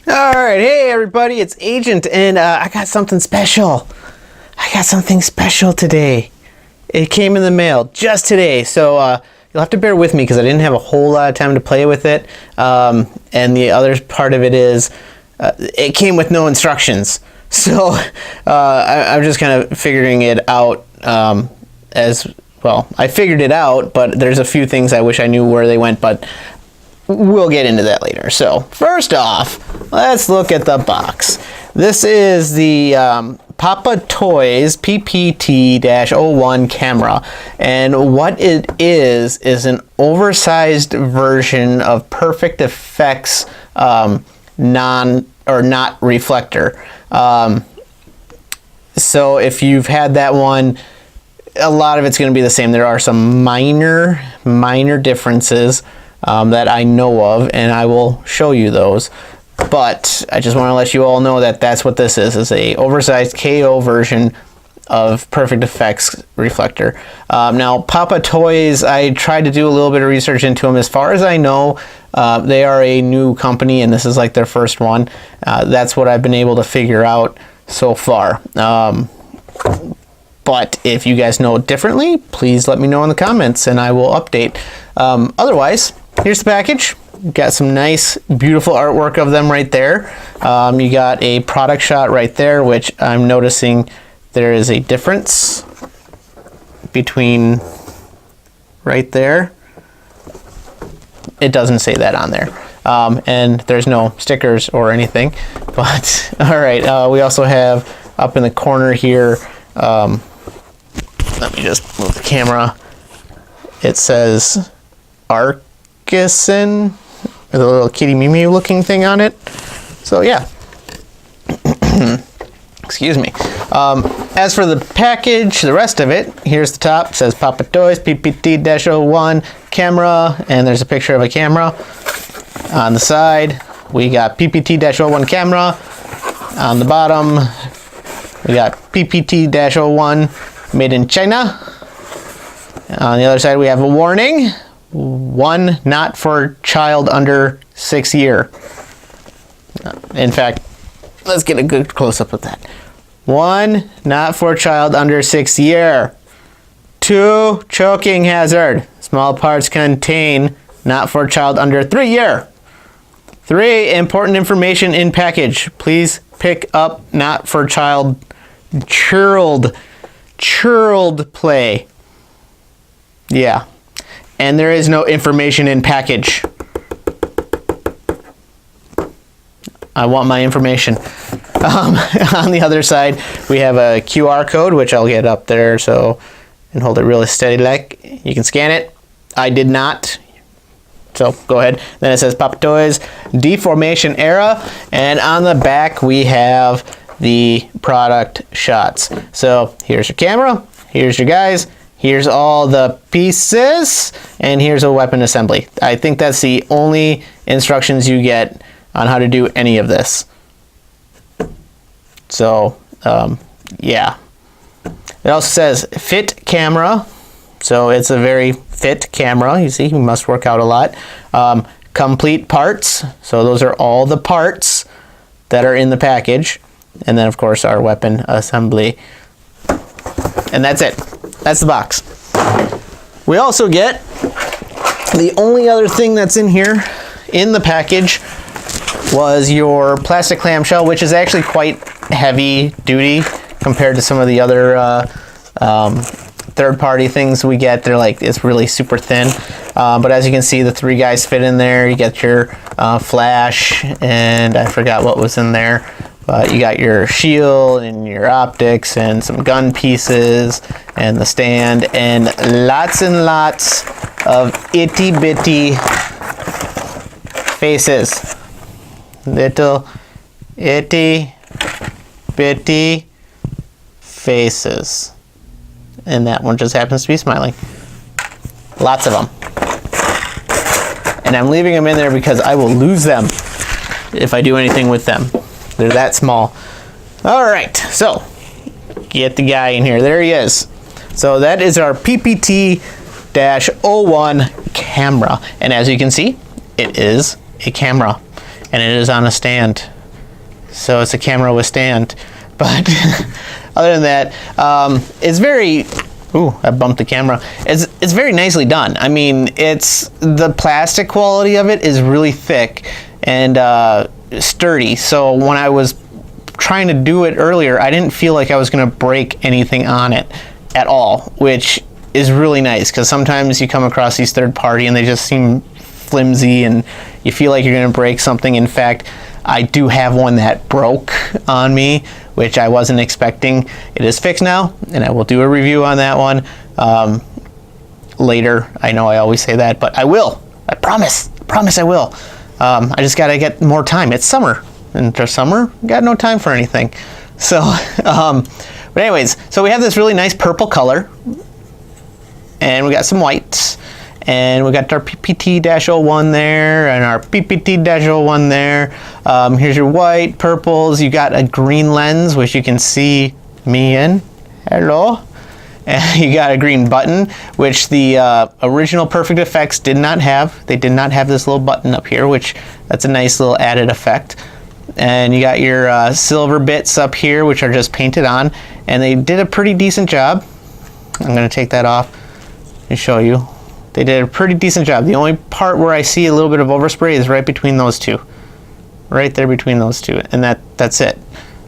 Alright, hey everybody, it's Agent, and I got something special. I got something special today. It came in the mail just today, so you'll have to bear with me because I didn't have a whole lot of time to play with it. And the other part of it is, it came with no instructions. So I'm just kind of figuring it out as well. I figured it out, but there's a few things I wish I knew where they went, but we'll get into that later. So first off, let's look at the box. This is the Papa Toys PPT-01 camera, and what it is an oversized version of Perfect Effects not Reflector. So if you've had that one, a lot of it's going to be the same. There are some minor differences that I know of, and I will show you those. But I just want to let you all know that that's what this is a oversized KO version of Perfect Effects Reflector. Now, Papa Toys, I tried to do a little bit of research into them. As far as I know, they are a new company, and this is like their first one. That's what I've been able to figure out so far. But if you guys know differently, please let me know in the comments, and I will update. Otherwise, here's the package. Got some nice, beautiful artwork of them right there. You got a product shot right there, which I'm noticing there is a difference between right there. It doesn't say that on there. And there's no stickers or anything. But, all right, we also have up in the corner here, let me just move the camera. It says Articulation, with a little kitty Mimi looking thing on it. So yeah. Excuse me. As for the package, the rest of it, here's the top. It says Papa Toys PPT-01 camera, and there's a picture of a camera. On the side, we got PPT-01 camera. On the bottom, we got PPT-01 made in China. On the other side, we have a warning. One not for child under 6 years. In fact, let's get a good close-up of that. 1, not for child under 6 years. 2, choking hazard. Small parts contain, not for child under 3 years. 3, important information in package. Please pick up not for child play. Yeah. And there is no information in package. I want my information. On the other side, we have a QR code, which I'll get up there and hold it really steady like. You can scan it. I did not. So go ahead. Then it says Papa Toys Deformation Era. And on the back, we have the product shots. So here's your camera. Here's your guys. Here's all the pieces, and here's a weapon assembly. I think that's the only instructions you get on how to do any of this. So, yeah. It also says fit camera, so it's a very fit camera. You see, you must work out a lot. Complete parts, so those are all the parts that are in the package. And then, of course, our weapon assembly. And that's it. That's the box. We also get the only other thing that's in here in the package was your plastic clamshell, which is actually quite heavy duty compared to some of the other third-party things we get. They're like, it's really super thin. But as you can see, the 3 guys fit in there. You get your flash, and I forgot what was in there. You got your shield and your optics and some gun pieces and the stand and lots of itty-bitty faces. Little itty-bitty faces. And that one just happens to be smiling. Lots of them. And I'm leaving them in there because I will lose them if I do anything with them. They're that small. All right, so get the guy in here. There he is. So that is our PPT-01 camera. And as you can see, it is a camera. And it is on a stand. so it's a camera with stand. But other than that, it's very, ooh, I bumped the camera. It's very nicely done. I mean, it's, the plastic quality of it is really thick and sturdy. So when I was trying to do it earlier, I didn't feel like I was going to break anything on it at all, which is really nice, because sometimes you come across these third party and they just seem flimsy and you feel like you're going to break something. In fact, I do have one that broke on me, which I wasn't expecting. It is fixed now, and I will do a review on that one later. I know I always say that, but I will. I promise I will. I just got to get more time. It's summer, and for summer, got no time for anything. So, but anyways, so we have this really nice purple color, and we got some whites, and we got our PPT-01 there, and our PPT-01 there. Here's your white, purples. You got a green lens, which you can see me in. Hello. And you got a green button, which the original Perfect Effects did not have. They did not have this little button up here, which that's a nice little added effect. And you got your silver bits up here, which are just painted on, and they did a pretty decent job. I'm going to take that off and show you. They did a pretty decent job. The only part where I see a little bit of overspray is right between those two. Right there between those two, and that's it.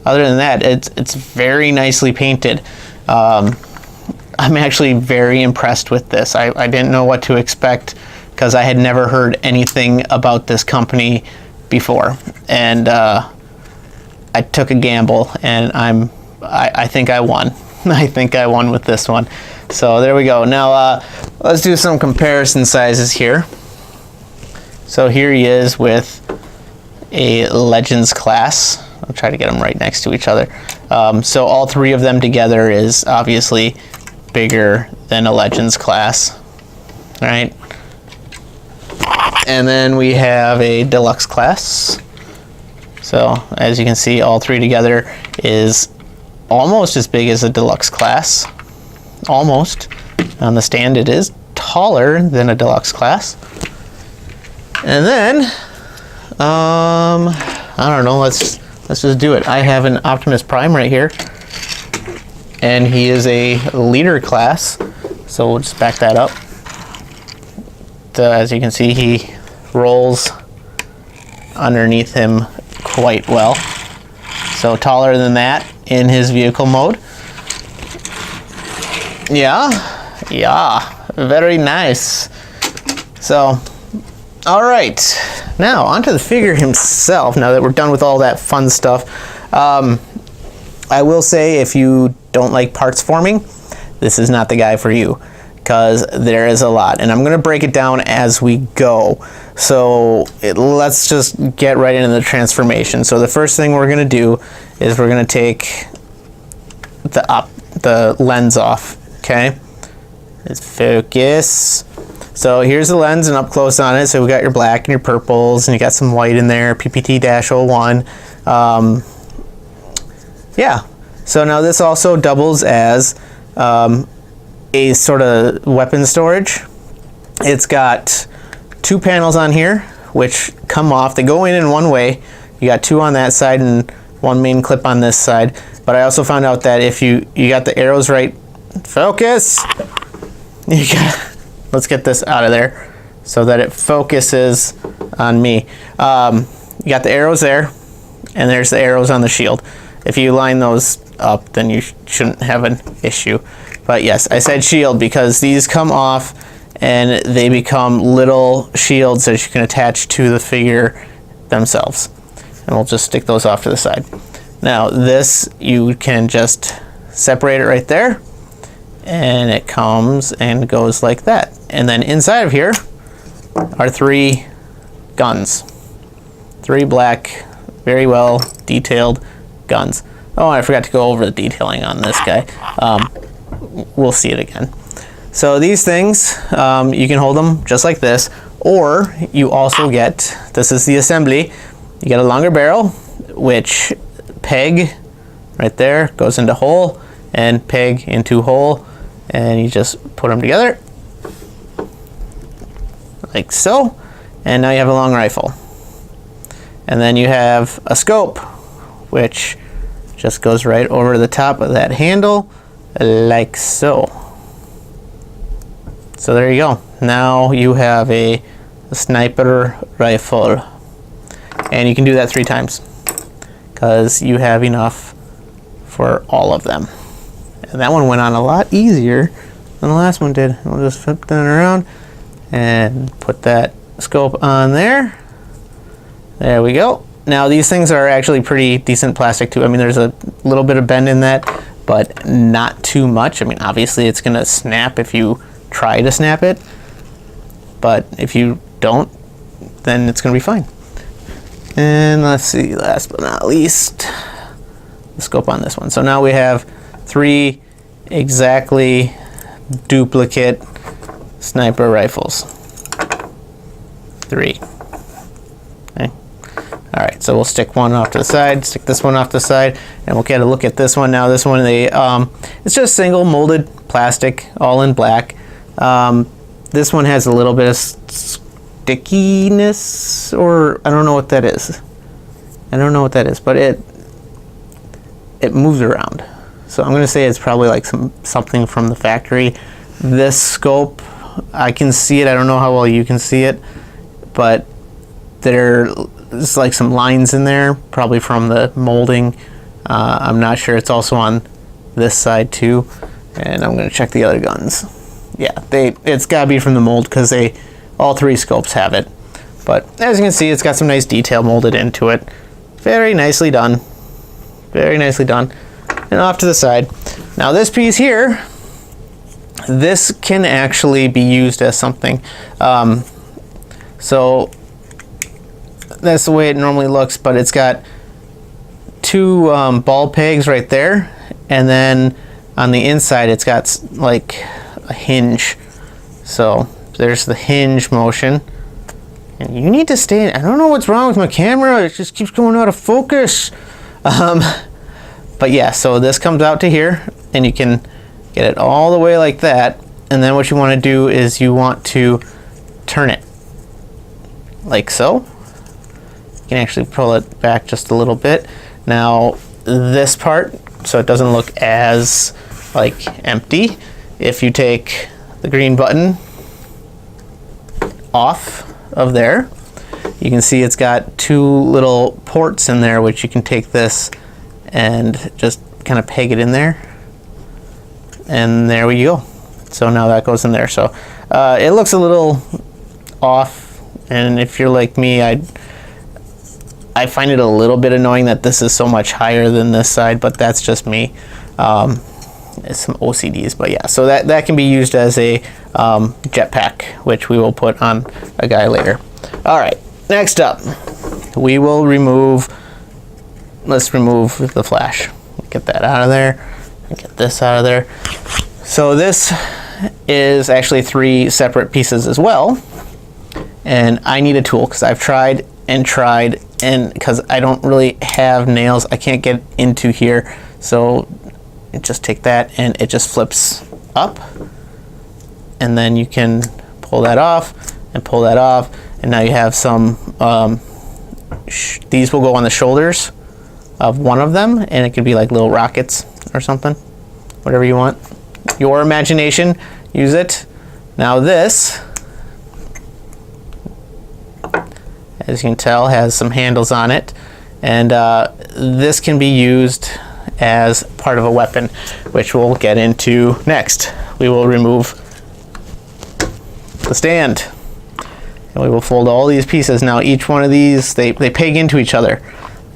Other than that, it's very nicely painted. I'm actually very impressed with this. I didn't know what to expect, because I had never heard anything about this company before, and I took a gamble, and I think I won. I think I won with this one. So there we go. Now let's do some comparison sizes here. So here he is with a Legends class. I'll try to get them right next to each other. So all three of them together is obviously bigger than a Legends class, right? And then we have a Deluxe class. So as you can see, all three together is almost as big as a Deluxe class. Almost. On the stand it is taller than a Deluxe class. And then I don't know, let's just do it. I have an Optimus Prime right here, and he is a leader class, so we'll just back that up. So as you can see, he rolls underneath him quite well. So taller than that in his vehicle mode. Yeah, very nice. So, all right, now onto the figure himself. Now that we're done with all that fun stuff, I will say, if you don't like parts forming, this is not the guy for you, because there is a lot, and I'm going to break it down as we go. So let's just get right into the transformation. So the first thing we're going to do is we're going to take the lens off. Okay, let's focus. So here's the lens and up close on it. So we got your black and your purples, and you got some white in there, PPT-01. Yeah, so now this also doubles as a sort of weapon storage. It's got two panels on here, which come off. They go in one way. You got two on that side and one main clip on this side. But I also found out that if you got the arrows right, focus. Let's get this out of there so that it focuses on me. You got the arrows there, and there's the arrows on the shield. If you line those up, then you shouldn't have an issue. But yes, I said shield because these come off and they become little shields that you can attach to the figure themselves. And we'll just stick those off to the side. Now this, you can just separate it right there, and it comes and goes like that. And then inside of here are three guns. Three black, very well detailed guns. Oh, I forgot to go over the detailing on this guy. We'll see it again. So these things, you can hold them just like this, or you also get, this is the assembly, you get a longer barrel, which peg right there goes into hole, and peg into hole, and you just put them together like so, and now you have a long rifle. And then you have a scope, which just goes right over the top of that handle, like so. So there you go. Now you have a sniper rifle. And you can do that 3 times, because you have enough for all of them. And that one went on a lot easier than the last one did. We'll just flip that around and put that scope on there. There we go. Now these things are actually pretty decent plastic too. I mean, there's a little bit of bend in that, but not too much. I mean, obviously it's gonna snap if you try to snap it, but if you don't, then it's gonna be fine. And let's see, last but not least, the scope on this one. So now we have 3 exactly duplicate sniper rifles. 3. Okay. All right, so we'll stick one off to the side, stick this one off to the side, and we'll get a look at this one. Now this one, it's just single molded plastic, all in black. This one has a little bit of stickiness, or I don't know what that is. But it moves around. So I'm gonna say it's probably like something from the factory. This scope, I can see it. I don't know how well you can see it, but there's like some lines in there, probably from the molding. I'm not sure. It's also on this side too, and I'm gonna check the other guns. Yeah, it's gotta be from the mold, because all 3 scopes have it. But as you can see, it's got some nice detail molded into it. Very nicely done. Very nicely done. And off to the side. Now this piece here, this can actually be used as something. So that's the way it normally looks, but it's got 2 ball pegs right there, and then on the inside it's got like a hinge. So there's the hinge motion. And you need to stay, I don't know what's wrong with my camera, it just keeps going out of focus. But yeah, so this comes out to here, and you can get it all the way like that. And then what you want to do is you want to turn it like so. You can actually pull it back just a little bit. Now this part, so it doesn't look as like empty, if you take the green button off of there, you can see it's got 2 little ports in there, which you can take this and just kind of peg it in there, and there we go. So now that goes in there. So it looks a little off, and if you're like me, I find it a little bit annoying that this is so much higher than this side, but that's just me. It's some OCDs, but yeah, so that can be used as a jetpack, which we will put on a guy later. All right, next up, we will let's remove the flash. Get that out of there, and get this out of there. So this is actually 3 separate pieces as well, and I need a tool, because I've tried, and because I don't really have nails, I can't get into here. So just take that, and it just flips up, and then you can pull that off and pull that off, and now you have some these will go on the shoulders of one of them, and it could be like little rockets or something, whatever you want, your imagination, use it. Now this, as you can tell, has some handles on it, and this can be used as part of a weapon, which we'll get into next. We will remove the stand, and we will fold all these pieces. Now each one of these, they peg into each other.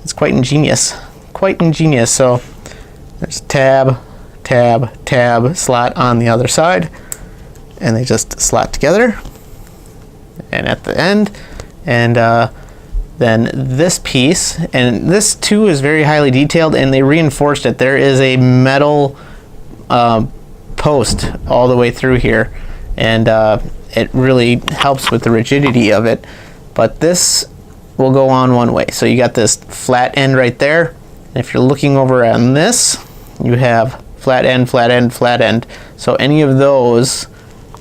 It's quite ingenious, So there's tab, tab, tab, slot on the other side, and they just slot together, and at the end, and then this piece, and this too is very highly detailed, and they reinforced it. There is a metal post all the way through here, and it really helps with the rigidity of it. But this will go on one way. So you got this flat end right there, and if you're looking over on this, you have flat end, flat end, flat end. So any of those,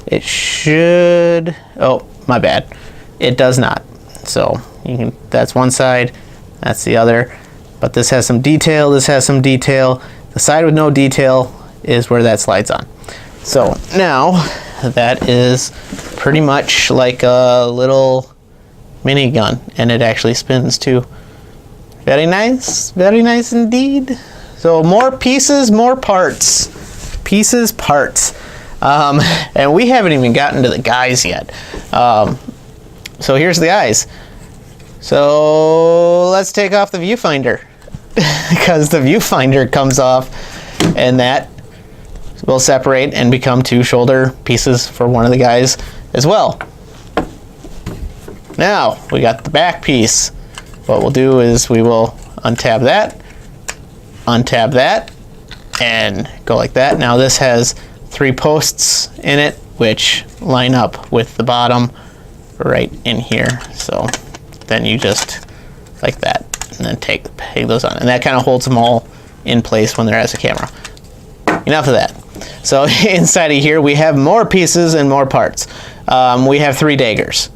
it should, oh, my bad, it does not. So you can, that's one side, that's the other, But this has some detail, this has some detail. The side with no detail is where that slides on. So now that is pretty much like a little minigun, and it actually spins too. Very nice indeed. So more pieces, more parts. Pieces, parts. And we haven't even gotten to the guys yet. So here's the eyes. So let's take off the viewfinder because the viewfinder comes off and that will separate and become two shoulder pieces for one of the guys as well. Now we got the back piece. What we'll do is we will untab that, and go like that. Now this has 3 posts in it which line up with the bottom right in here. So then you just like that and then take those on, and that kind of holds them all in place when they're as a camera. Enough of that. So inside of here we have more pieces and more parts. We have 3 daggers,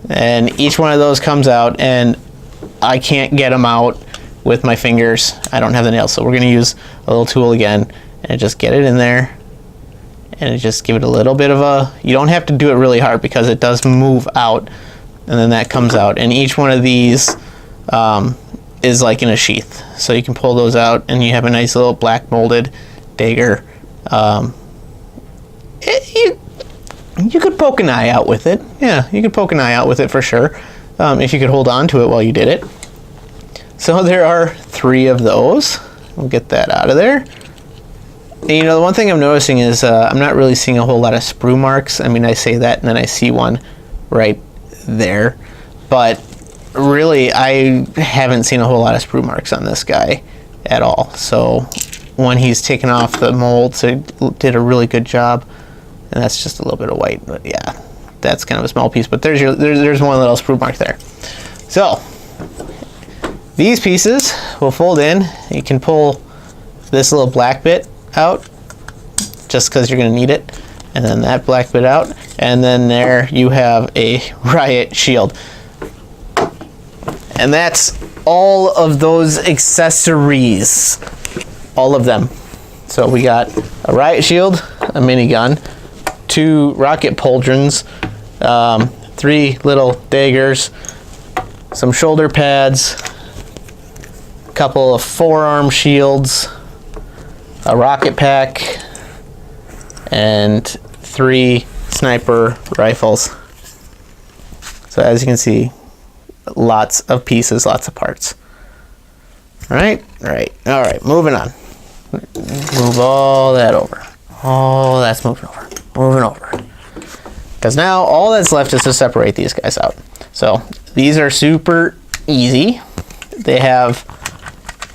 and each one of those comes out, and I can't get them out with my fingers. I don't have the nails, so we're going to use a little tool again and just get it in there and just give it a little bit of a, you don't have to do it really hard because it does move out, and then that comes out, and each one of these is like in a sheath, so you can pull those out and you have a nice little black molded dagger. You could poke an eye out with it. Yeah, you could poke an eye out with it for sure, if you could hold on to it while you did it. So there are 3 of those. We'll get that out of there. And, you know, the one thing I'm noticing is I'm not really seeing a whole lot of sprue marks. I mean, I say that and then I see one right there, but really I haven't seen a whole lot of sprue marks on this guy at all. So when he's taken off the molds, it did a really good job, and that's just a little bit of white, but yeah, that's kind of a small piece, but there's one little sprue mark there. So these pieces will fold in. You can pull this little black bit out just because you're going to need it, and then that black bit out, and then there you have a riot shield. And that's all of those accessories, all of them. So we got a riot shield, a minigun, 2 rocket pauldrons, 3 little daggers, some shoulder pads, a couple of forearm shields, a rocket pack, and 3 sniper rifles. So as you can see, lots of pieces, lots of parts. All right, moving on. Move all that over. All that's moving over. Because now all that's left is to separate these guys out. So these are super easy. They have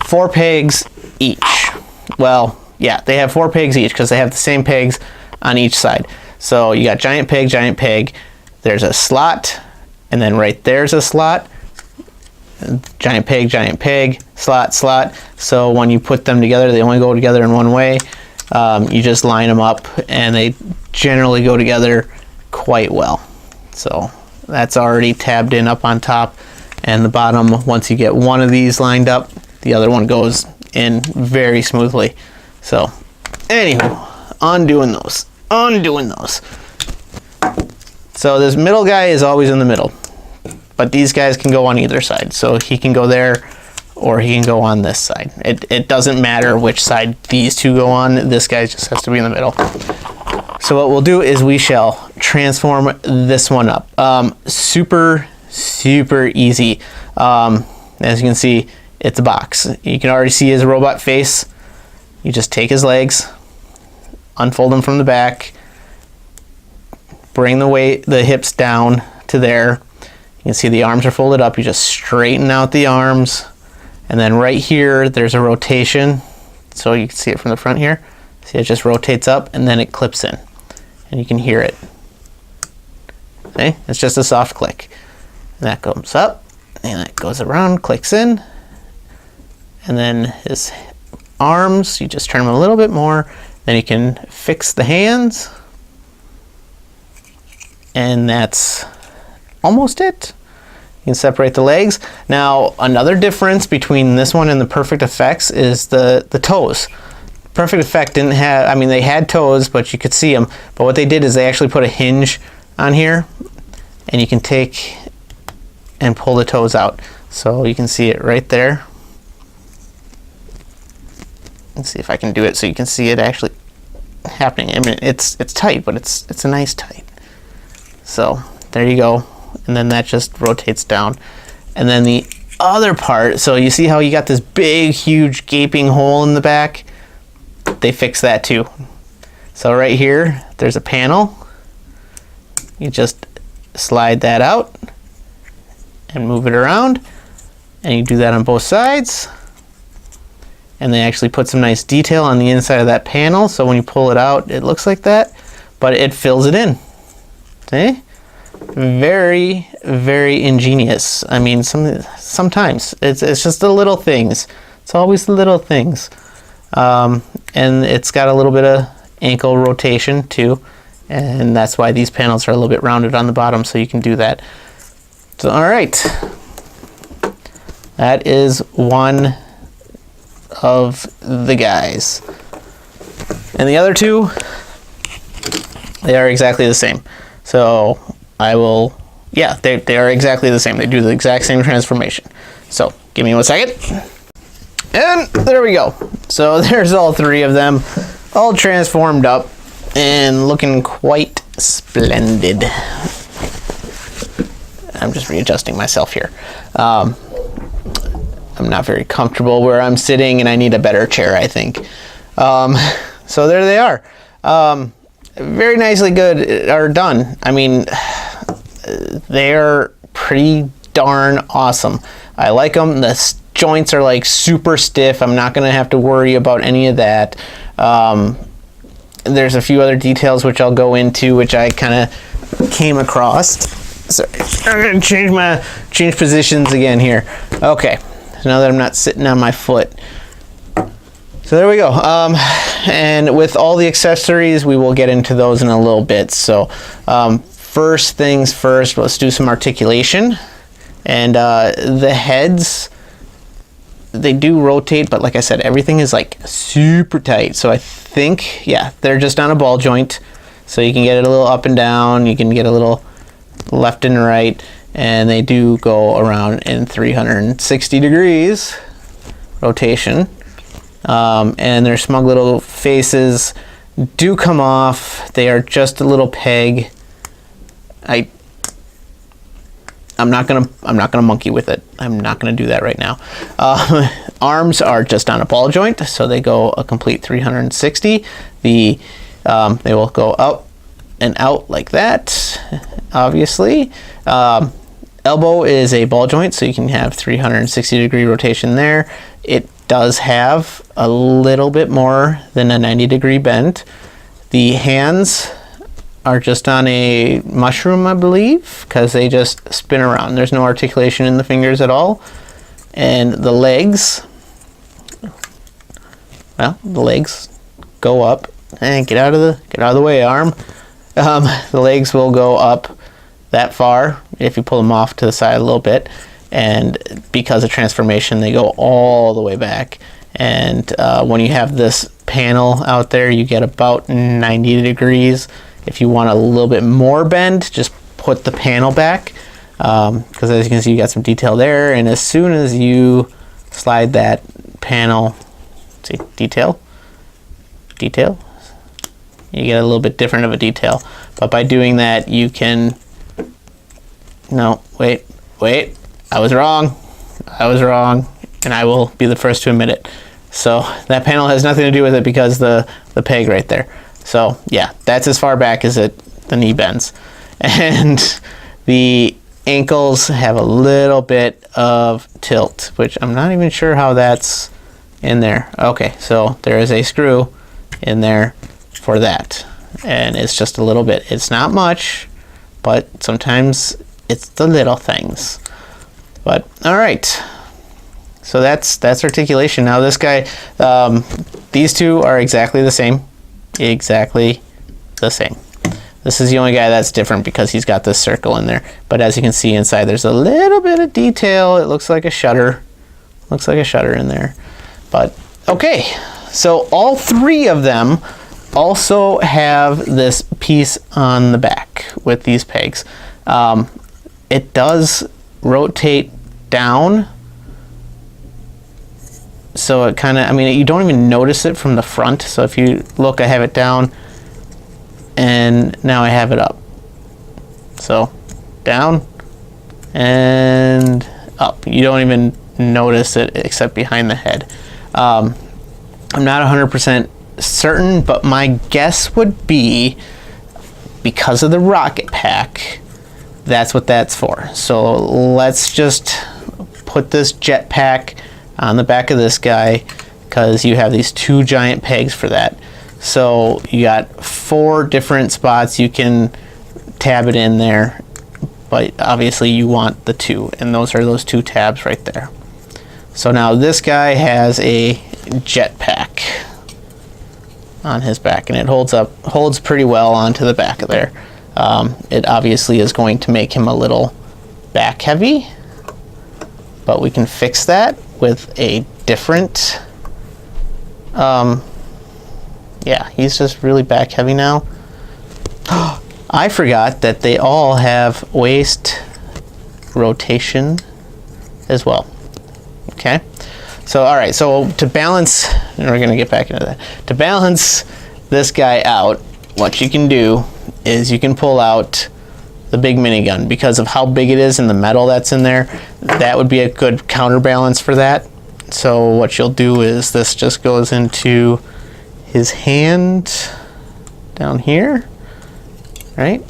4 pegs each. Well, yeah, they have 4 pegs each because they have the same pegs on each side. So you got giant peg, there's a slot, and then right there's a slot. Giant peg, slot. So when you put them together, they only go together in one way. You just line them up, and they generally go together quite well. So that's already tabbed in up on top, and the bottom, once you get one of these lined up, the other one goes in very smoothly. So anywho, undoing those. So this middle guy is always in the middle, but these guys can go on either side. So he can go there, or he can go on this side. It doesn't matter which side these 2 go on. This guy just has to be in the middle. So what we'll do is we shall transform this one up. Super easy. As you can see, it's a box. You can already see his robot face. You just take his legs, unfold them from the back, bring the hips down to there. You can see the arms are folded up. You just straighten out the arms, and then right here there's a rotation, so you can see it from the front here. See, it just rotates up and then it clips in, and you can hear it. Okay, it's just a soft click, and that comes up and it goes around, clicks in, and then his arms, you just turn them a little bit more, then you can fix the hands, and that's almost it. You can separate the legs. Now, another difference between this one and the Perfect Effects is the toes. Perfect Effect didn't have, I mean, they had toes, but you could see them. But what they did is they actually put a hinge on here, and you can take and pull the toes out. So you can see it right there. Let's see if I can do it so you can see it actually happening. I mean, it's tight, but it's a nice tight. So there you go. And then that just rotates down. And then the other part, so you see how you got this big, huge gaping hole in the back? They fixed that too. So right here, there's a panel. You just slide that out and move it around. And you do that on both sides. And they actually put some nice detail on the inside of that panel, so when you pull it out, it looks like that, but it fills it in. See? Very, very ingenious. I mean, sometimes it's just the little things. It's always the little things. And it's got a little bit of ankle rotation too, and that's why these panels are a little bit rounded on the bottom, so you can do that. So, all right. That is one of the guys. And the other two, they are exactly the same. So I will, yeah, they are exactly the same. They do the exact same transformation. So give me 1 second. And there we go. So there's all three of them, all transformed up and looking quite splendid. I'm just readjusting myself here. I'm not very comfortable where I'm sitting, and I need a better chair, I think. So there they are. Very nicely good, or done. I mean, they're pretty darn awesome. I like them. The joints are like super stiff. I'm not going to have to worry about any of that. There's a few other details which I'll go into, which I kind of came across. Sorry, I'm going to change positions again here. Okay. Now that I'm not sitting on my foot. So there we go. And with all the accessories, we will get into those in a little bit. So first things first, let's do some articulation. And the heads, they do rotate, but like I said, everything is like super tight. So I think, yeah, they're just on a ball joint. So you can get it a little up and down. You can get a little left and right. And they do go around in 360 degrees rotation. And their smug little faces do come off. They are just a little peg. I'm not gonna monkey with it. I'm not gonna do that right now. Arms are just on a ball joint, so they go a complete 360. They will go up and out like that, obviously. Elbow is a ball joint, so you can have 360 degree rotation there. It does have a little bit more than a 90 degree bend. The hands are just on a mushroom, I believe, because they just spin around. There's no articulation in the fingers at all. And the legs, well, the legs go up. And get out of the way, arm. The legs will go up that far if you pull them off to the side a little bit, and because of transformation they go all the way back. And when you have this panel out there, you get about 90 degrees. If you want a little bit more bend, just put the panel back, because as you can see, you got some detail there. And as soon as you slide that panel, see, detail, you get a little bit different of a detail. But by doing that, you can, no, wait, I was wrong, and I will be the first to admit it. So that panel has nothing to do with it because the peg right there. So yeah, that's as far back as the knee bends. And the ankles have a little bit of tilt, which I'm not even sure how that's in there. Okay, so there is a screw in there for that, and it's just a little bit. It's not much, but sometimes it's the little things. But all right, so that's articulation. Now this guy, these two are exactly the same. This is the only guy that's different because he's got this circle in there. But as you can see inside, there's a little bit of detail. It looks like a shutter. Looks like a shutter in there. But okay, so all three of them also have this piece on the back with these pegs. It does rotate down. So it kind of, I mean, you don't even notice it from the front. So if you look, I have it down and now I have it up. So down and up. You don't even notice it except behind the head. I'm not 100% certain, but my guess would be because of the rocket pack, that's what that's for. So let's just put this jetpack on the back of this guy because you have these two giant pegs for that. So you got 4 different spots you can tab it in there, but obviously you want the 2, and those are those 2 tabs right there. So now this guy has a jetpack on his back, and it holds pretty well onto the back of there. It obviously is going to make him a little back heavy, but we can fix that with a different, yeah, he's just really back heavy now. I forgot that they all have waist rotation as well. Okay, so all right, so to balance, and we're gonna get back into that. To balance this guy out, what you can do is you can pull out the big minigun because of how big it is and the metal that's in there. That would be a good counterbalance for that. So what you'll do is this just goes into his hand down here, right?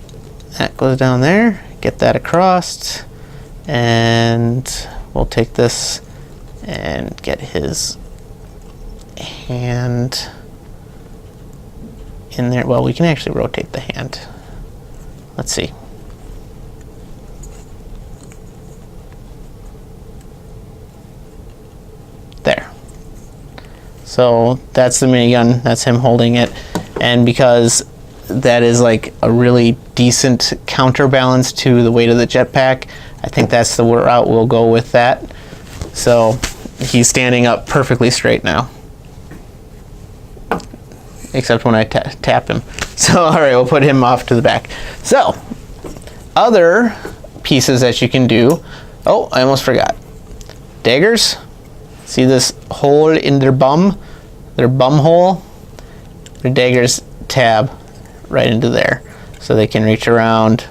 That goes down there, get that across, and we'll take this and get his hand in there. Well, we can actually rotate the hand. Let's see. There. So that's the minigun, that's him holding it. And because that is like a really decent counterbalance to the weight of the jetpack, I think that's the route we'll go with that. So he's standing up perfectly straight now, except when I tap him. So all right, we'll put him off to the back. So other pieces that you can do, oh, I almost forgot. Daggers. See this hole in their bum hole? Their daggers tab right into there. So they can reach around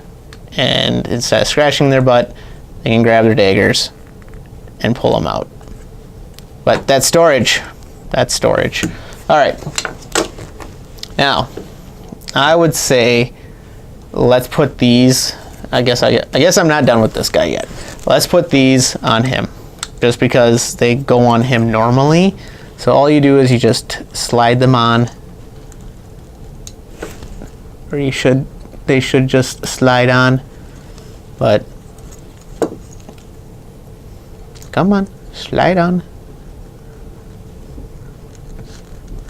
and instead of scratching their butt, they can grab their daggers and pull them out. But that's storage. That's storage. All right. Now, I would say let's put these, I guess I'm not done with this guy yet. Let's put these on him, just because they go on him normally. So all you do is you just slide them on, or they should just slide on, but come on, slide on.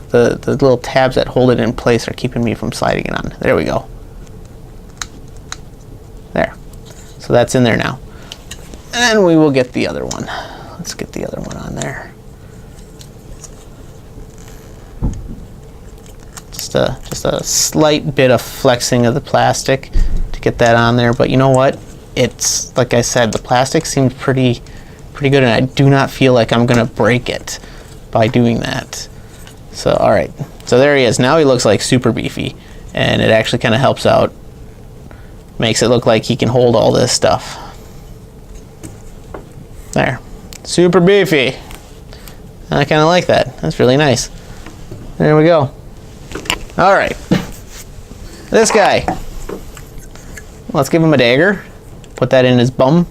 The little tabs that hold it in place are keeping me from sliding it on. There we go. There. So that's in there now. And we will get the other one. Let's get the other one on there. Just a slight bit of flexing of the plastic to get that on there, but you know what? It's like I said, the plastic seems pretty good, and I do not feel like I'm gonna break it by doing that. So all right, so there he is. Now he looks like super beefy, and it actually kind of helps out, makes it look like he can hold all this stuff. There, super beefy. I kind of like that. That's really nice. There we go. All right, this guy. Let's give him a dagger. Put that in his bum.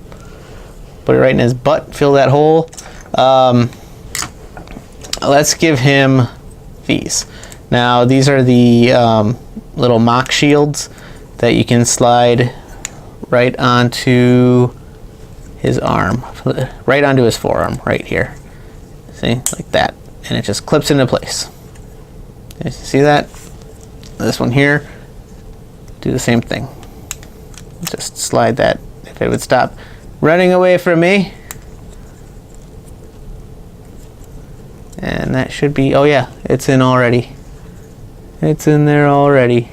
Put it right in his butt. Fill that hole. Let's give him these. Now these are the little mock shields that you can slide right onto his arm, right onto his forearm, right here. See, like that, and it just clips into place. You see that? This one here do the same thing. Just slide that if it would stop running away from me. And that should be, oh yeah, it's in already. It's in there already.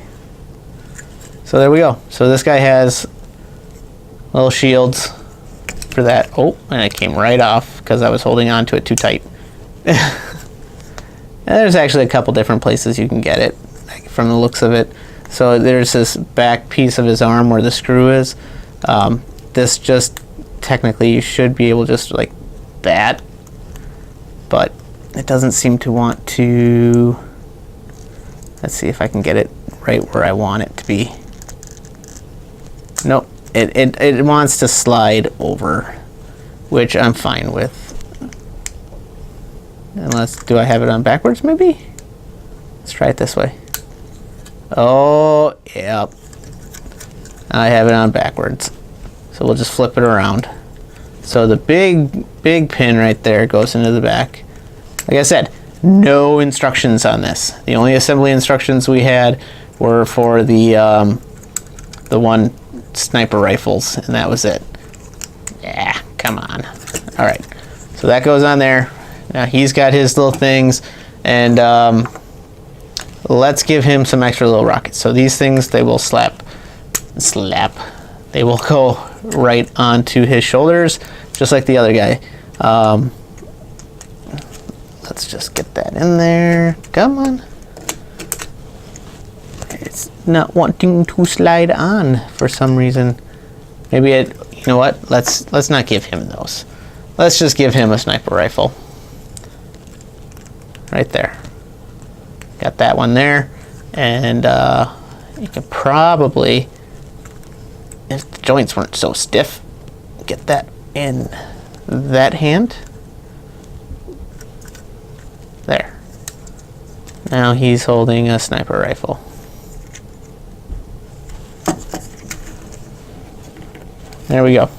So there we go. So this guy has little shields for that. Oh, and it came right off because I was holding on to it too tight. There's actually a couple different places you can get it, like, from the looks of it. So there's this back piece of his arm where the screw is. This just, technically you should be able just like that, but it doesn't seem to want to. Let's see if I can get it right where I want it to be. Nope, it wants to slide over, which I'm fine with. Unless, do I have it on backwards maybe? Let's try it this way. Oh, yep. I have it on backwards. So we'll just flip it around. So the big pin right there goes into the back. Like I said, no instructions on this. The only assembly instructions we had were for the one sniper rifles, and that was it. Yeah, come on. All right, so that goes on there. Now he's got his little things, and let's give him some extra little rockets. So these things, they will slap. They will go right onto his shoulders, just like the other guy. Let's just get that in there. Come on. It's not wanting to slide on for some reason. Maybe it, you know what? Let's not give him those. Let's just give him a sniper rifle. Right there. Got that one there. And you could probably, if the joints weren't so stiff, get that in that hand. There. Now he's holding a sniper rifle. There we go.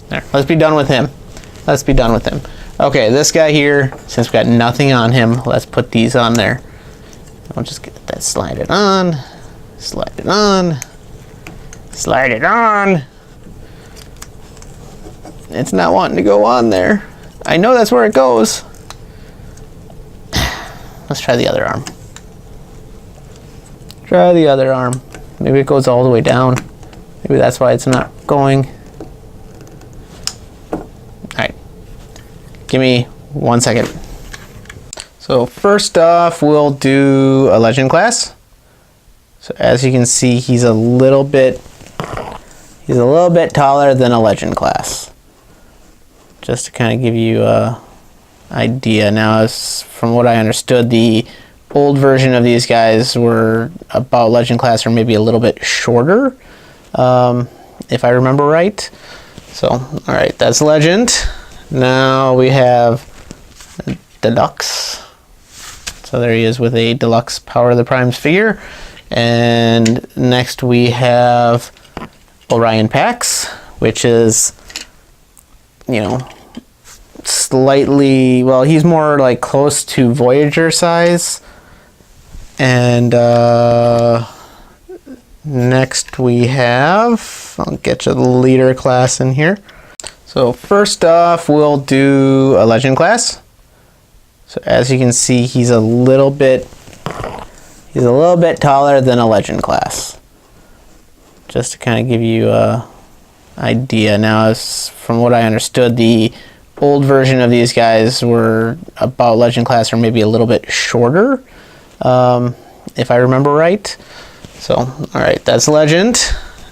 There. Let's be done with him. Let's be done with him. Okay, this guy here, since we've got nothing on him, let's put these on there. I'll just get that, slide it on, slide it on, slide it on. It's not wanting to go on there. I know that's where it goes. Let's try the other arm. Try the other arm. Maybe it goes all the way down. Maybe that's why it's not going. Alright. Give me 1 second. So first off, we'll do a legend class. So as you can see, he's a little bit taller than a legend class. Just to kind of give you a idea. Now, as from what I understood, the old version of these guys were about legend class, or maybe a little bit shorter, if I remember right. So, all right, that's legend. Now we have deluxe. So there he is with a deluxe Power of the Primes figure. And next we have Orion Pax, which is, you know, slightly, well, he's more like close to Voyager size. And next we have, I'll get you the leader class in here. So first off, we'll do a legend class. So as you can see, he's a little bit taller than a legend class. Just to kind of give you a idea. Now, as from what I understood, the old version of these guys were about legend class, or maybe a little bit shorter, if I remember right. So, all right, that's legend.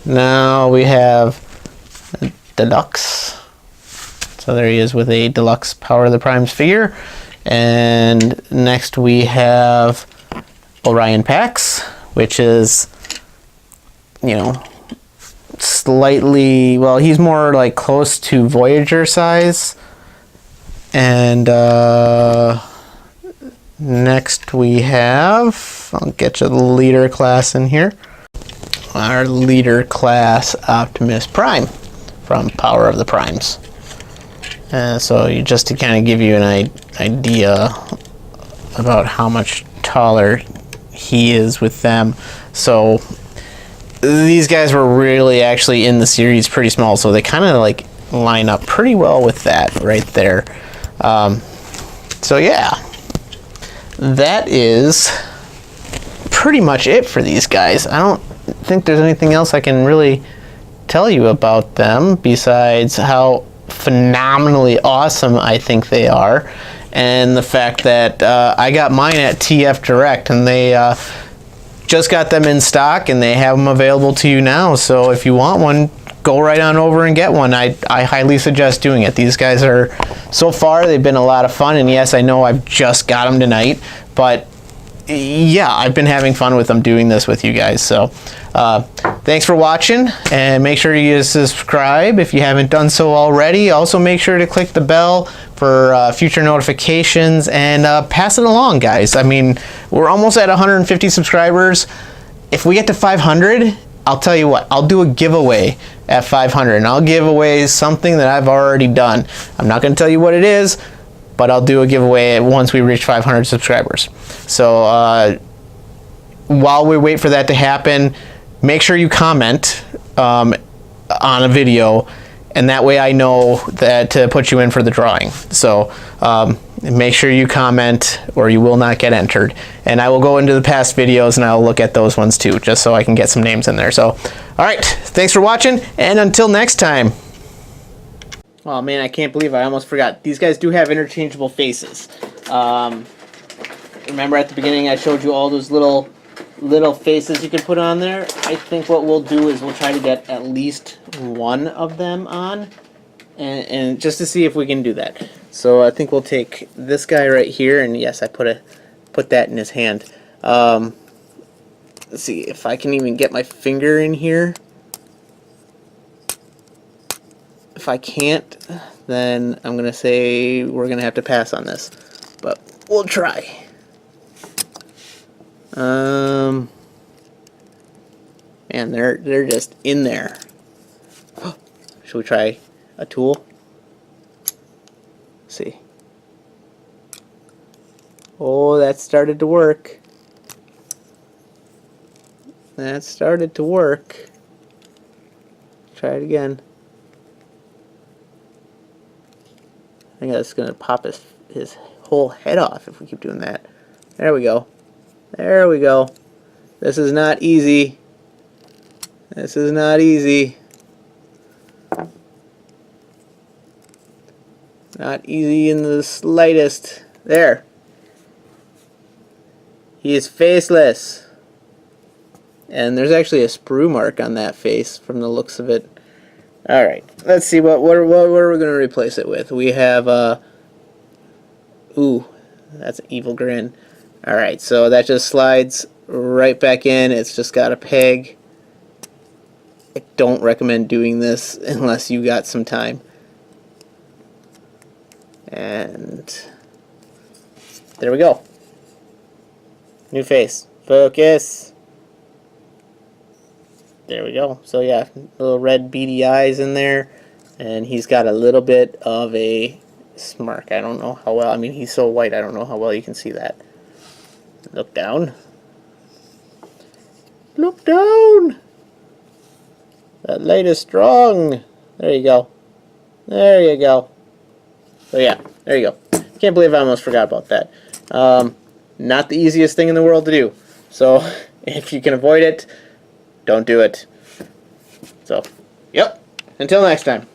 Now we have deluxe. So there he is with a deluxe Power of the Primes figure. And next we have Orion Pax, which is, you know, slightly, well, he's more like close to Voyager size. And next we have, I'll get you the leader class in here. Our leader class, Optimus Prime from Power of the Primes. So just to kind of give you an idea about how much taller he is with them. So these guys were really actually in the series pretty small, so they kind of like line up pretty well with that right there. So yeah, that is pretty much it for these guys. I don't think there's anything else I can really tell you about them besides how phenomenally awesome I think they are, and the fact that I got mine at TF Direct, and they just got them in stock, and they have them available to you now. So if you want one, go right on over and get one. I highly suggest doing it. These guys are, so far, they've been a lot of fun, and yes, I know I've just got them tonight, but yeah, I've been having fun with them doing this with you guys. So thanks for watching, and make sure you subscribe if you haven't done so already. Also make sure to click the bell for future notifications, and pass it along, guys. I mean, we're almost at 150 subscribers. If we get to 500, I'll tell you what, I'll do a giveaway at 500, and I'll give away something that I've already done. I'm not going to tell you what it is, but I'll do a giveaway once we reach 500 subscribers. So while we wait for that to happen, make sure you comment on a video, and that way I know that to put you in for the drawing. So make sure you comment, or you will not get entered. And I will go into the past videos and I'll look at those ones too, just so I can get some names in there. So all right, thanks for watching, and until next time. Oh man, I can't believe I almost forgot. These guys do have interchangeable faces. Remember at the beginning I showed you all those little faces you can put on there? I think what we'll do is we'll try to get at least one of them on, and just to see if we can do that. So I think we'll take this guy right here, and yes, I put that in his hand. Let's see if I can even get my finger in here. If I can't, then I'm going to say we're going to have to pass on this. But we'll try. Man, they're just in there. Should we try a tool? Let's see. Oh, that started to work. That started to work. Try it again. I think that's going to pop his whole head off if we keep doing that. There we go. There we go. This is not easy. This is not easy. Not easy in the slightest. There. He is faceless. And there's actually a sprue mark on that face from the looks of it. Alright, let's see what are we going to replace it with. We have ooh, that's an evil grin. Alright, so that just slides right back in. It's just got a peg. I don't recommend doing this unless you got some time. And there we go. New face. Focus. There we go. So yeah, little red beady eyes in there, and he's got a little bit of a smirk. I don't know how well, I mean, he's so white, I don't know how well you can see that. Look down. Look down! That light is strong. There you go. There you go. So yeah, there you go. Can't believe I almost forgot about that. Not the easiest thing in the world to do. So if you can avoid it, don't do it. So, yep. Until next time.